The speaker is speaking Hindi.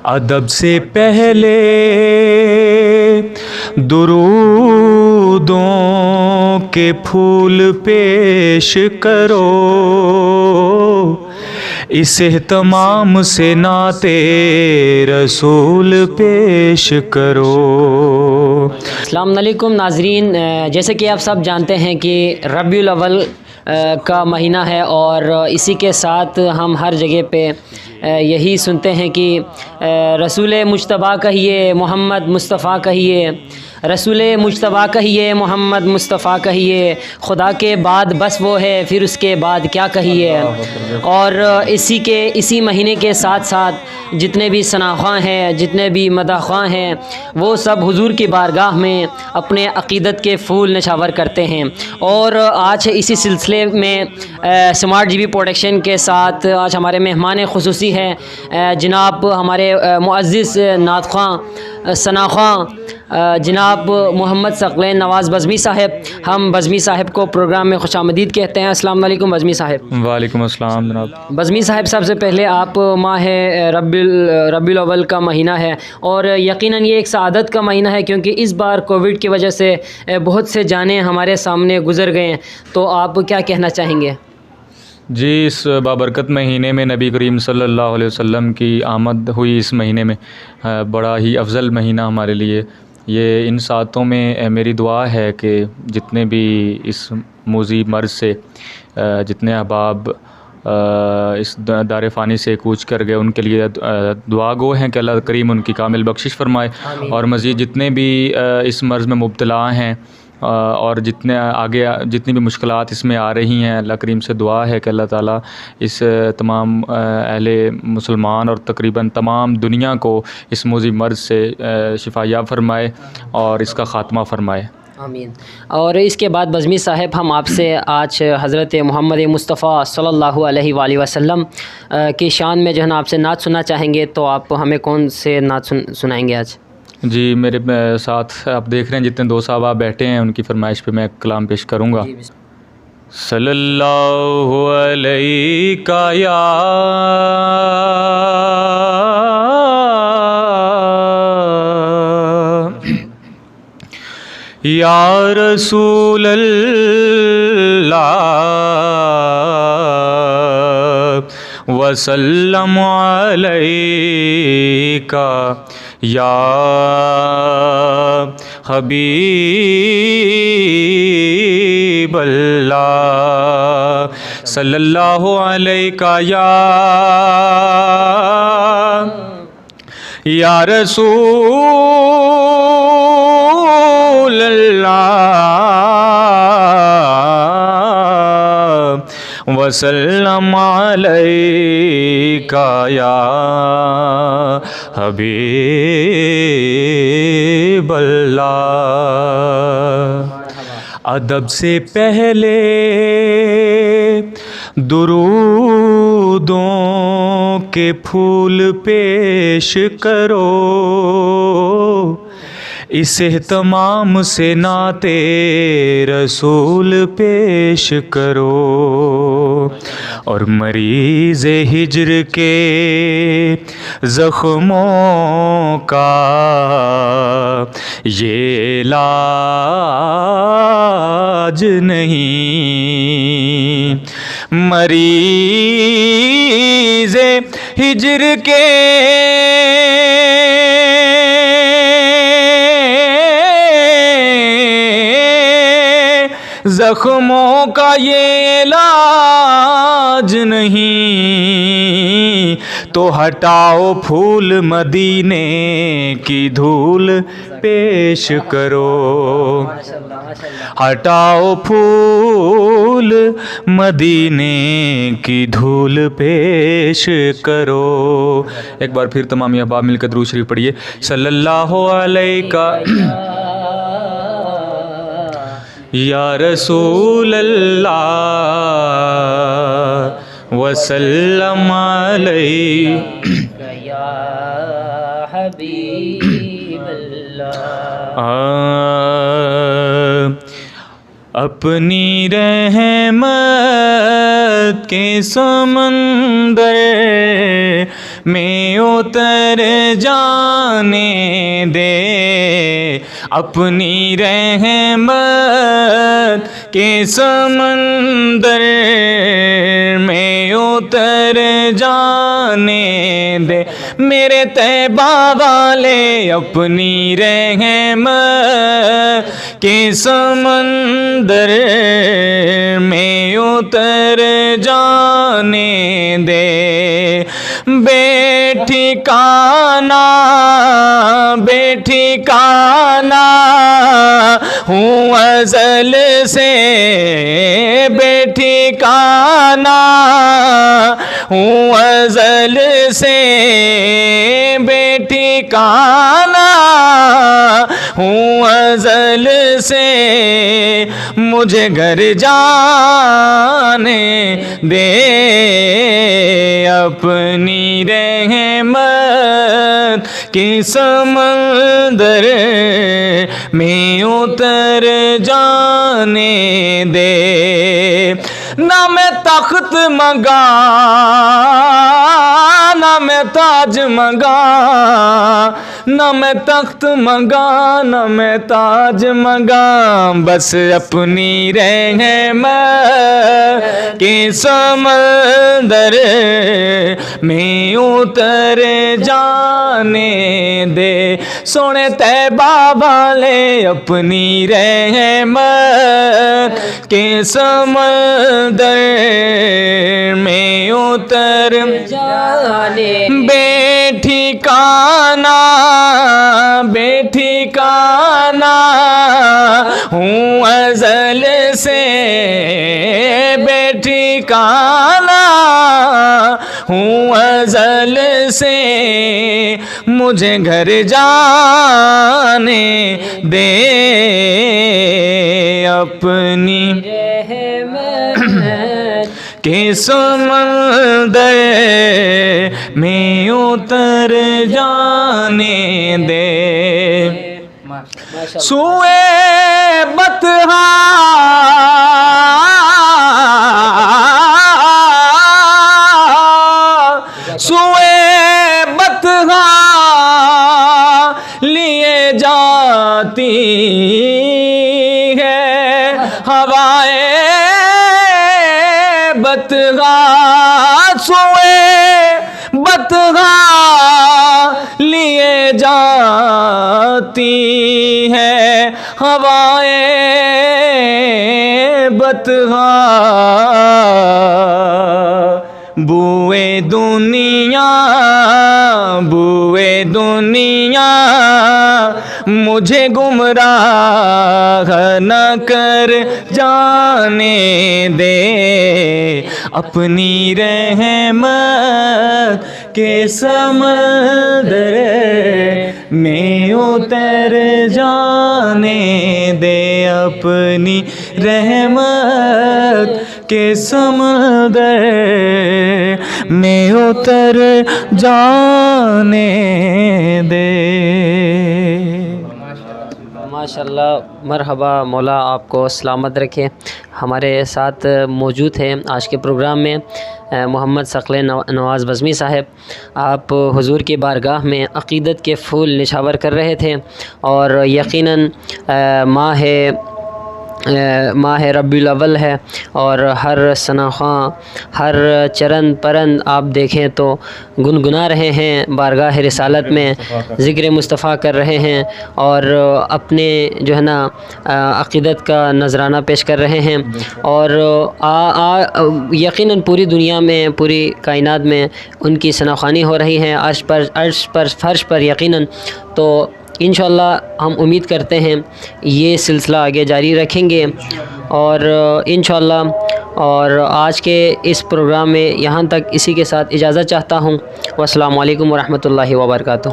अदब से पहले दुरूदों के फूल पेश करो, इस एहतमाम से नाते रसूल पेश करो। अस्सलाम वालेकुम नाज़रीन, जैसे कि आप सब जानते हैं कि रबीउल अव्वल का महीना है और इसी के साथ हम हर जगह पे यही सुनते हैं कि रसूल मुज्तबा कहिए, मोहम्मद मुस्तफ़ा कहिए, रसूल मुज्तबा कहिए, मोहम्मद मुस्तफ़ा कहिए, खुदा के बाद बस वो है, फिर उसके बाद क्या कहिए। और इसी महीने के साथ साथ जितने भी सनाख़्वां हैं, जितने भी मदाख़्वां हैं, वो सब हुजूर की बारगाह में अपने अक़ीदत के फूल नशावर करते हैं। और आज इसी सिलसिले में स्मार्ट जीबी प्रोडक्शन के साथ आज हमारे मेहमान ख़ुसूसी हैं जनाब हमारे मुअज़्ज़िज़ नातख़्वां सनाख़्वां जनाब मोहम्मद सकलैन नवाज़ बज़मी साहब। हम बज़मी साहब को प्रोग्राम में खुशामदीद कहते हैं। अस्सलाम वालेकुम बज़मी साहब। वालेकुम अस्सलाम जनाब। बज़मी साहब, सबसे पहले आप माह रबीउल अव्वल का महीना है और यकीनन ये एक सआदत का महीना है, क्योंकि इस बार कोविड की वजह से बहुत से जाने हमारे सामने गुज़र गए हैं, तो आप क्या कहना चाहेंगे? जी, इस बाबरकत महीने में नबी करीम सल्लल्लाहु अलैहि वसल्लम की आमद हुई। इस महीने में बड़ा ही अफजल महीना हमारे लिए। ये इन सातों में मेरी दुआ है कि जितने भी इस मूज़ी मर्ज़ से जितने अहबाब इस दार फ़ानी से कूच कर गए, उनके लिए दुआ गो हैं कि अल्लाह करीम उनकी कामिल बख्शिश फ़रमाए। और मज़ीद जितने भी इस मर्ज़ में मुब्तला हैं और जितने आगे जितनी भी मुश्किलात इसमें आ रही हैं, अल्लाह करीम से दुआ है कि अल्लाह ताला इस तमाम अहले मुसलमान और तकरीबन तमाम दुनिया को इस मूज़ी मर्ज़ से शिफायाब फ़रमाए और इसका ख़ात्मा फ़रमाए। आमीन। और इसके बाद बज़मी साहब, हम आपसे आज हज़रत मोहम्मद मुस्तफ़ा सल्लल्लाहु अलैहि वसल्लम की शान में जो है ना आपसे नात सुनना चाहेंगे, तो आप हमें कौन से नात सुनाएंगे आज? जी, मेरे साथ आप देख रहे हैं जितने दो साहब बैठे हैं, उनकी फरमाइश पे मैं कलाम पेश करूँगा। सल्लल्लाहु अलैका या रसूल अल्लाह वसल्लम अलैका या हबीब अल्लाह सल्लल्लाहु अलैका या रसूल अल्लाह वसल्लम अलैका या हबीब अल्लाह। अदब से पहले दुरूदों के फूल पेश करो, इस एहतमाम से नाते रसूल पेश करो। और मरीज़ हिज्र के ज़ख्मों का ये इलाज नहीं, मरीज़ हिज्र के ज़ख्मों का ये इलाज नहीं, तो हटाओ फूल मदीने की धूल पेश करो, हटाओ फूल मदीने की धूल पेश करो। एक बार फिर तमाम अहबाब मिलकर दुरूद शरीफ पढ़िए। सल्लल्लाहु अलैका या रसूल अल्लाह वसल्लम अलैका या हबीब अल्लाह। अपनी रहमत के समंदर में उतर जाने दे, अपनी रहमत के समंदर में उतर जाने दे, मेरे तैबा वाले अपनी रहमत के समंदर में उतर जाने दे। बेठिकाना बेठिकाना हूँ अज़ल से, बेठिकाना हूँ अज़ल से, बेठिकाना हूँ अज़ल से, मुझे घर जाने दे, अपनी रहमत के समंदर में उतर जाने दे। ना मैं तख्त मंगा ना मैं ताज मंगा, ना मैं तख्त मंगा ना मैं ताज मंगा, बस अपनी रहमत के समंदर में उतर जाने दे। सोने तैबा वाले अपनी रहमत के समंदर में उतर जाने, बेठिकाना बेठिकाना हूँ अज़ल से, बेठिकाना हूँ अज़ल से, मुझे घर जाने दे, अपनी के समंदर में उतर जाने दे। सुए बतहा सुए बतहा लिए जाती है हवाएं बतगा, सोए बतगा लिए जाती है हवाएं बतगा, बुए दुनिया बुए दुनिया मुझे गुमराह न कर जाने दे, अपनी रहमत के समंदर में उतर जाने दे, अपनी रहमत के समंदर में उतर जाने दे। माशाल्लाह, मरहबा, मौला आपको सलामत रखे। हमारे साथ मौजूद हैं आज के प्रोग्राम में मोहम्मद सकले नवाज़ बज़मी साहब। आप हुजूर की बारगाह में अक़ीदत के फूल निछावर कर रहे थे और यकीनन माह रब्बुल अव्वल है और हर सनाख़ां हर चरन परन आप देखें तो गुनगुना रहे हैं, बारगाह रिसालत में ज़िक्र मुस्तफ़ा कर रहे हैं और अपने जो है ना अक़ीदत का नजराना पेश कर रहे हैं। और यकीनन पूरी दुनिया में, पूरी कायनात में उनकी सनाख़्वानी हो रही है, अर्श पर फ़र्श पर यकीनन। तो इंशाअल्लाह हम उम्मीद करते हैं ये सिलसिला आगे जारी रखेंगे और इंशाअल्लाह। और आज के इस प्रोग्राम में यहाँ तक इसी के साथ इजाज़त चाहता हूँ। वस्सलामु अलैकुम वरहमतुल्लाहि वबरकातुहू।